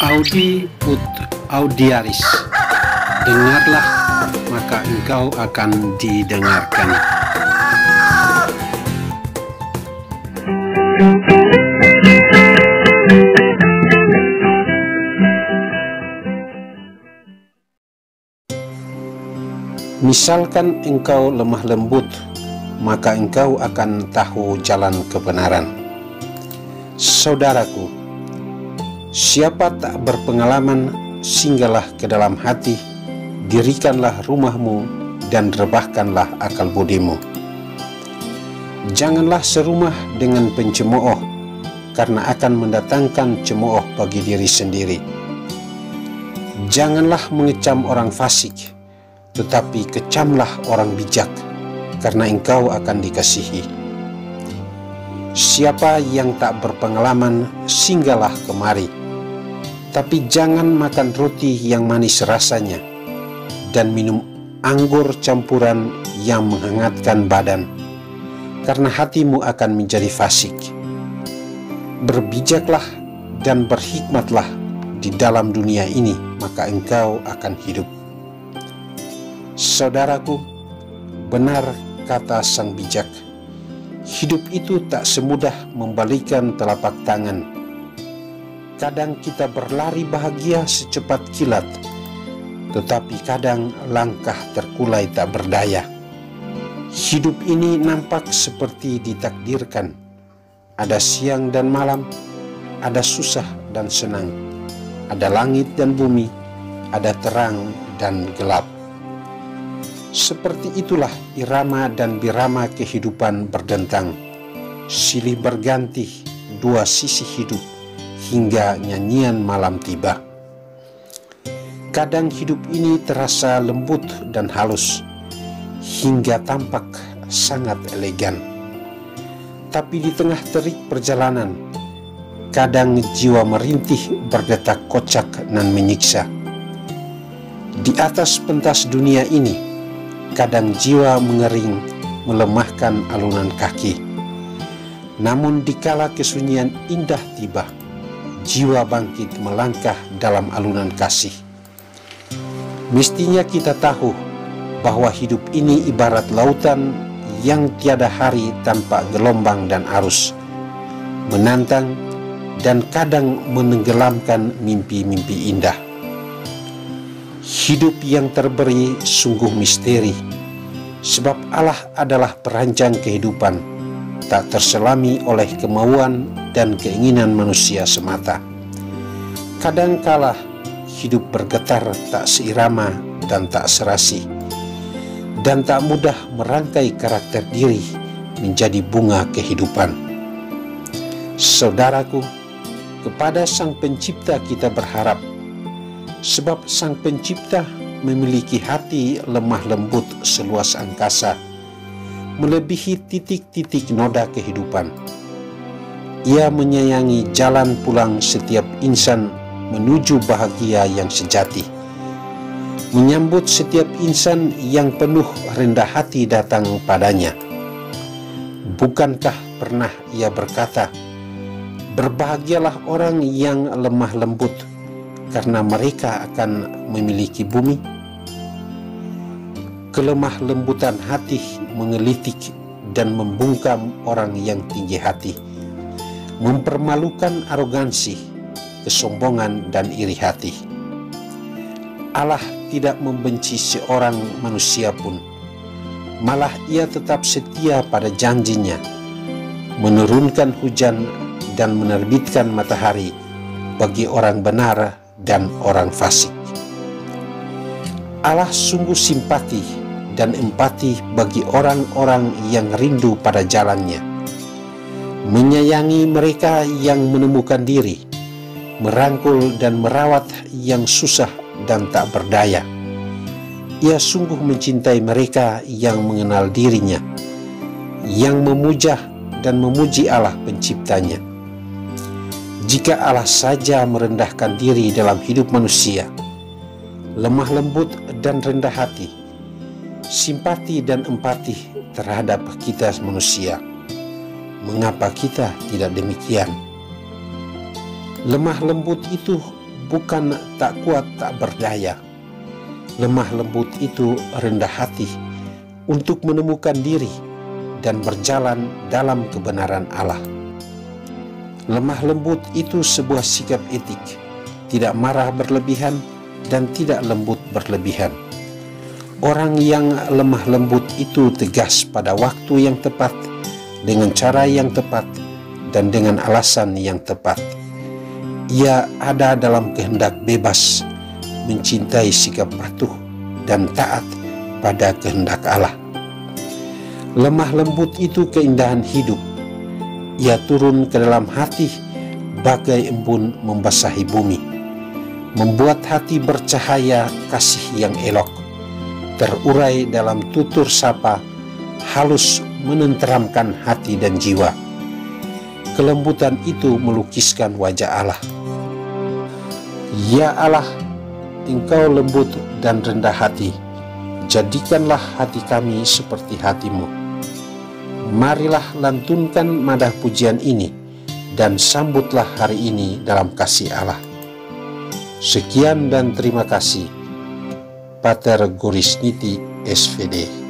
Audi ut audiaris, dengarlah maka engkau akan didengarkan. Misalkan engkau lemah lembut, maka engkau akan tahu jalan kebenaran. Saudaraku, siapa tak berpengalaman, singgahlah ke dalam hati, dirikanlah rumahmu, dan rebahkanlah akal budimu. Janganlah serumah dengan pencemooh, karena akan mendatangkan cemooh bagi diri sendiri. Janganlah mengecam orang fasik, tetapi kecamlah orang bijak, karena engkau akan dikasihi. Siapa yang tak berpengalaman, singgahlah kemari, tapi jangan makan roti yang manis rasanya, dan minum anggur campuran yang menghangatkan badan, karena hatimu akan menjadi fasik. Berbijaklah dan berhikmatlah di dalam dunia ini, maka engkau akan hidup. Saudaraku, benar kata sang bijak, hidup itu tak semudah membalikan telapak tangan. Kadang kita berlari bahagia secepat kilat, tetapi kadang langkah terkulai tak berdaya. Hidup ini nampak seperti ditakdirkan. Ada siang dan malam, ada susah dan senang, ada langit dan bumi, ada terang dan gelap. Seperti itulah irama dan birama kehidupan berdentang, silih berganti dua sisi hidup hingga nyanyian malam tiba. Kadang hidup ini terasa lembut dan halus, hingga tampak sangat elegan. Tapi di tengah terik perjalanan, kadang jiwa merintih berdetak kocak dan menyiksa. Di atas pentas dunia ini, kadang jiwa mengering melemahkan alunan kaki. Namun dikala kesunyian indah tiba, jiwa bangkit melangkah dalam alunan kasih. Mestinya kita tahu bahwa hidup ini ibarat lautan yang tiada hari tanpa gelombang dan arus, menantang dan kadang menenggelamkan mimpi-mimpi indah. Hidup yang terberi sungguh misteri, sebab Allah adalah perancang kehidupan, tak terselami oleh kemauan dan keinginan manusia semata. Kadangkala hidup bergetar tak seirama dan tak serasi, dan tak mudah merangkai karakter diri menjadi bunga kehidupan. Saudaraku, kepada Sang Pencipta kita berharap, sebab Sang Pencipta memiliki hati lemah lembut seluas angkasa, melebihi titik-titik noda kehidupan. Ia menyayangi jalan pulang setiap insan menuju bahagia yang sejati, menyambut setiap insan yang penuh rendah hati datang padanya. Bukankah pernah ia berkata, "Berbahagialah orang yang lemah lembut, karena mereka akan memiliki bumi"? Kelemah lembutan hati mengelitik dan membungkam orang yang tinggi hati, mempermalukan arogansi, kesombongan dan iri hati. Allah tidak membenci seorang manusia pun, malah ia tetap setia pada janjinya, menurunkan hujan dan menerbitkan matahari bagi orang benar dan orang fasik. Allah sungguh simpati dan empati bagi orang-orang yang rindu pada jalannya, menyayangi mereka yang menemukan diri, merangkul dan merawat yang susah dan tak berdaya. Ia sungguh mencintai mereka yang mengenal dirinya, yang memuja dan memuji Allah Penciptanya. Jika Allah saja merendahkan diri dalam hidup manusia, lemah lembut dan rendah hati, simpati dan empati terhadap kita manusia, mengapa kita tidak demikian? Lemah lembut itu bukan tak kuat tak berdaya. Lemah lembut itu rendah hati untuk menemukan diri dan berjalan dalam kebenaran Allah. Lemah lembut itu sebuah sikap etik, tidak marah berlebihan dan tidak lembut berlebihan. Orang yang lemah lembut itu tegas pada waktu yang tepat, dengan cara yang tepat, dan dengan alasan yang tepat. Ia ada dalam kehendak bebas, mencintai sikap patuh dan taat pada kehendak Allah. Lemah lembut itu keindahan hidup. Ia turun ke dalam hati bagai embun membasahi bumi, membuat hati bercahaya kasih yang elok, terurai dalam tutur sapa, halus menenteramkan hati dan jiwa. Kelembutan itu melukiskan wajah Allah. Ya Allah, Engkau lembut dan rendah hati, jadikanlah hati kami seperti hati-Mu. Marilah lantunkan madah pujian ini dan sambutlah hari ini dalam kasih Allah. Sekian dan terima kasih. Pater Gorisniti, SVD.